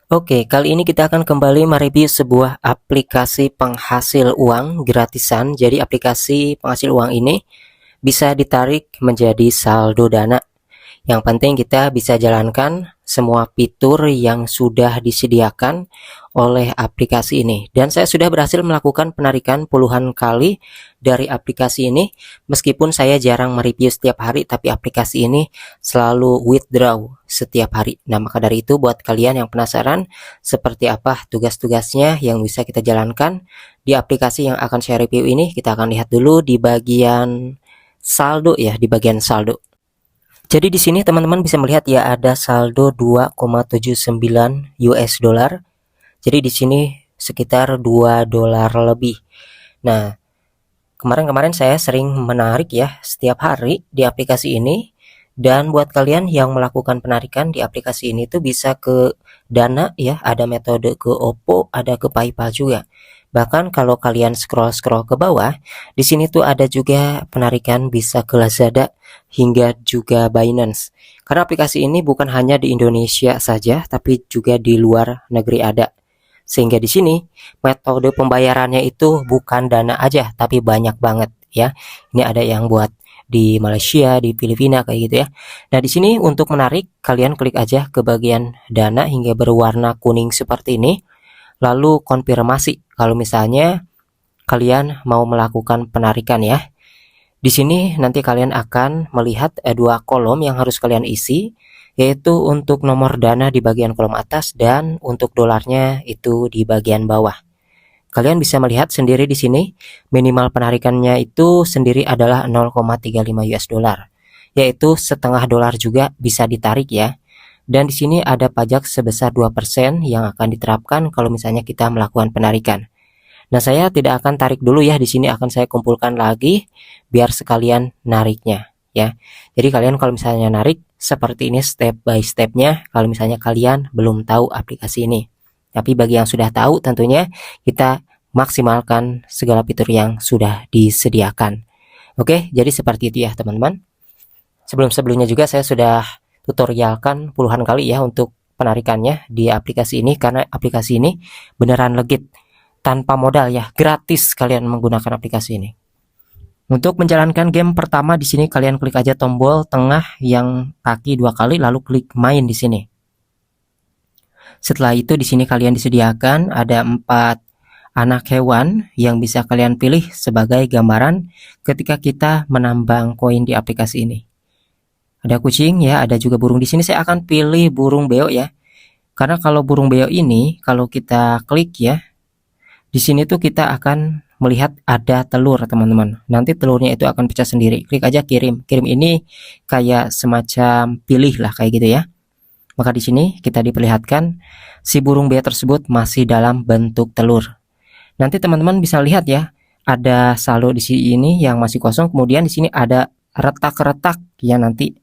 Oke, kali ini kita akan kembali mereview sebuah aplikasi penghasil uang gratisan. Jadi aplikasi penghasil uang ini bisa ditarik menjadi saldo dana. Yang penting kita bisa jalankan semua fitur yang sudah disediakan oleh aplikasi ini. Dan saya sudah berhasil melakukan penarikan puluhan kali dari aplikasi ini. Meskipun saya jarang mereview setiap hari, tapi aplikasi ini selalu withdraw setiap hari. Nah, maka dari itu buat kalian yang penasaran seperti apa tugas-tugasnya yang bisa kita jalankan di aplikasi yang akan saya review ini, kita akan lihat dulu di bagian saldo ya, di bagian saldo. Jadi di sini teman-teman bisa melihat ya ada saldo 2,79 US dollar. Jadi di sini sekitar 2 dolar lebih. Nah, kemarin-kemarin saya sering menarik ya setiap hari di aplikasi ini. Dan buat kalian yang melakukan penarikan di aplikasi ini tuh bisa ke Dana ya, ada metode ke Oppo, ada ke PayPal juga. Bahkan kalau kalian scroll-scroll ke bawah, di sini tuh ada juga penarikan bisa ke Lazada hingga juga Binance. Karena aplikasi ini bukan hanya di Indonesia saja, tapi juga di luar negeri ada. Sehingga di sini metode pembayarannya itu bukan Dana aja, tapi banyak banget ya. Ini ada yang buat di Malaysia, di Filipina kayak gitu ya. Nah, di sini untuk menarik kalian klik aja ke bagian Dana hingga berwarna kuning seperti ini. Lalu konfirmasi kalau misalnya kalian mau melakukan penarikan ya. Di sini nanti kalian akan melihat dua kolom yang harus kalian isi, yaitu untuk nomor dana di bagian kolom atas dan untuk dolarnya itu di bagian bawah. Kalian bisa melihat sendiri di sini minimal penarikannya itu sendiri adalah 0,35 US dollar, yaitu setengah dolar juga bisa ditarik ya. Dan di sini ada pajak sebesar 2% yang akan diterapkan kalau misalnya kita melakukan penarikan. Nah, saya tidak akan tarik dulu ya, di sini akan saya kumpulkan lagi biar sekalian nariknya ya. Jadi kalian kalau misalnya narik seperti ini step by stepnya kalau misalnya kalian belum tahu aplikasi ini. Tapi bagi yang sudah tahu tentunya kita maksimalkan segala fitur yang sudah disediakan. Oke, jadi seperti itu ya teman-teman. Sebelum-sebelumnya juga saya sudah tutorialkan puluhan kali ya untuk penarikannya di aplikasi ini, karena aplikasi ini beneran legit tanpa modal ya, gratis kalian menggunakan aplikasi ini. Untuk menjalankan game pertama di sini kalian klik aja tombol tengah yang kaki 2 kali lalu klik main di sini. Setelah itu di sini kalian disediakan ada 4 anak hewan yang bisa kalian pilih sebagai gambaran ketika kita menambang koin di aplikasi ini. Ada kucing ya, ada juga burung. Di sini saya akan pilih burung beo ya. Karena kalau burung beo ini kalau kita klik ya, di sini tuh kita akan melihat ada telur teman-teman. Nanti telurnya itu akan pecah sendiri. Klik aja kirim. Kirim ini kayak semacam pilih lah kayak gitu ya. Maka di sini kita diperlihatkan si burung beo tersebut masih dalam bentuk telur. Nanti teman-teman bisa lihat ya, ada saldo di sini yang masih kosong. Kemudian di sini ada retak-retak ya, nanti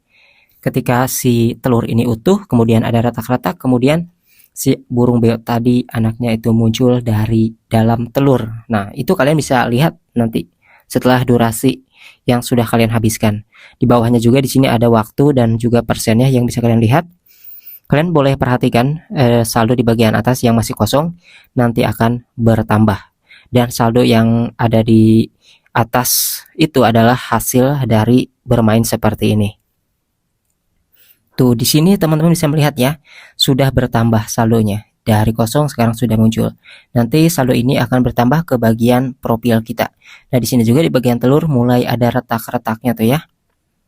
ketika si telur ini utuh, kemudian ada retak-retak, kemudian si burung beo tadi anaknya itu muncul dari dalam telur. Nah, itu kalian bisa lihat nanti setelah durasi yang sudah kalian habiskan. Di bawahnya juga di sini ada waktu dan juga persennya yang bisa kalian lihat. Kalian boleh perhatikan saldo di bagian atas yang masih kosong nanti akan bertambah. Dan saldo yang ada di atas itu adalah hasil dari bermain seperti ini. Tuh di sini teman-teman bisa melihat ya, sudah bertambah saldonya. Dari kosong sekarang sudah muncul. Nanti saldo ini akan bertambah ke bagian profil kita. Nah, di sini juga di bagian telur mulai ada retak-retaknya tuh ya.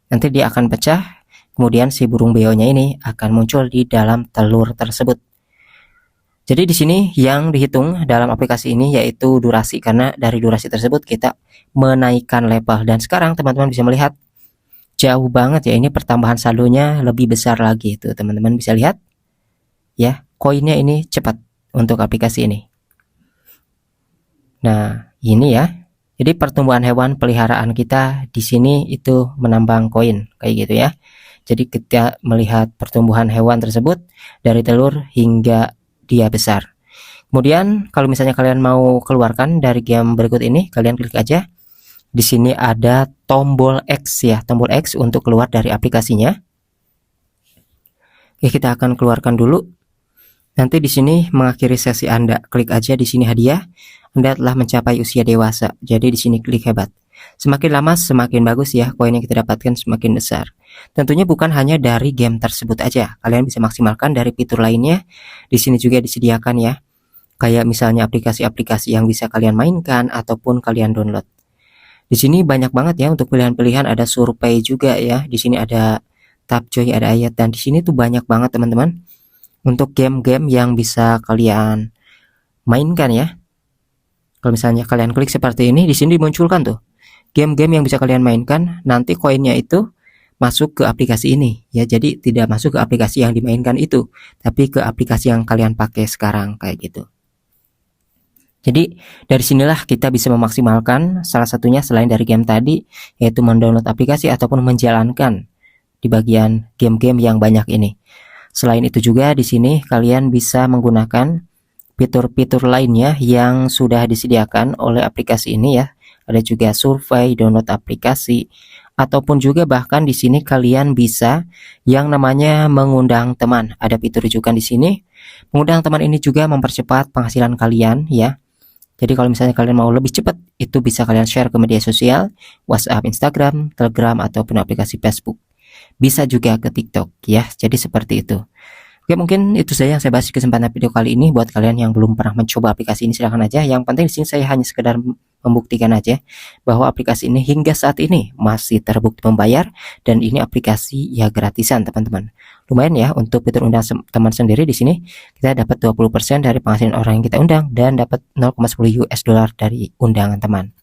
Nanti dia akan pecah, kemudian si burung beonya ini akan muncul di dalam telur tersebut. Jadi di sini yang dihitung dalam aplikasi ini yaitu durasi, karena dari durasi tersebut kita menaikkan level. Dan sekarang teman-teman bisa melihat jauh banget ya, ini pertambahan saldonya lebih besar lagi tuh teman-teman bisa lihat ya, koinnya ini cepat untuk aplikasi ini. Nah, ini ya. Jadi pertumbuhan hewan peliharaan kita di sini itu menambang koin kayak gitu ya. Jadi kita melihat pertumbuhan hewan tersebut dari telur hingga dia besar. Kemudian kalau misalnya kalian mau keluarkan dari game berikut ini, kalian klik aja. Di sini ada tombol X ya, tombol X untuk keluar dari aplikasinya. Oke, kita akan keluarkan dulu. Nanti di sini mengakhiri sesi Anda, klik aja di sini hadiah. Anda telah mencapai usia dewasa. Jadi di sini klik hebat. Semakin lama semakin bagus ya, koin yang kita dapatkan semakin besar. Tentunya bukan hanya dari game tersebut aja. Kalian bisa maksimalkan dari fitur lainnya. Di sini juga disediakan ya. Kayak misalnya aplikasi-aplikasi yang bisa kalian mainkan ataupun kalian download. Di sini banyak banget ya untuk pilihan-pilihan, ada survei juga ya. Di sini ada Tapjoy, ada ayat, dan di sini tuh banyak banget teman-teman untuk game-game yang bisa kalian mainkan ya. Kalau misalnya kalian klik seperti ini, di sini dimunculkan tuh game-game yang bisa kalian mainkan. Nanti koinnya itu masuk ke aplikasi ini ya. Jadi tidak masuk ke aplikasi yang dimainkan itu, tapi ke aplikasi yang kalian pakai sekarang kayak gitu. Jadi dari sinilah kita bisa memaksimalkan salah satunya selain dari game tadi, yaitu mendownload aplikasi ataupun menjalankan di bagian game-game yang banyak ini. Selain itu juga di sini kalian bisa menggunakan fitur-fitur lainnya yang sudah disediakan oleh aplikasi ini ya. Ada juga survei, download aplikasi, ataupun juga bahkan di sini kalian bisa yang namanya mengundang teman. Ada fitur rujukan di sini. Mengundang teman ini juga mempercepat penghasilan kalian ya. Jadi kalau misalnya kalian mau lebih cepat, itu bisa kalian share ke media sosial, WhatsApp, Instagram, Telegram, ataupun aplikasi Facebook. Bisa juga ke TikTok ya. Jadi seperti itu. Oke, mungkin itu saja yang saya bahas di kesempatan video kali ini. Buat kalian yang belum pernah mencoba aplikasi ini, silahkan aja. Yang penting di sini saya hanya sekedar membuktikan aja bahwa aplikasi ini hingga saat ini masih terbukti membayar, dan ini aplikasi ya gratisan teman-teman. Lumayan ya untuk fitur undang teman sendiri. Di sini kita dapat 20% dari penghasilan orang yang kita undang dan dapat 0,10 US dollar dari undangan teman.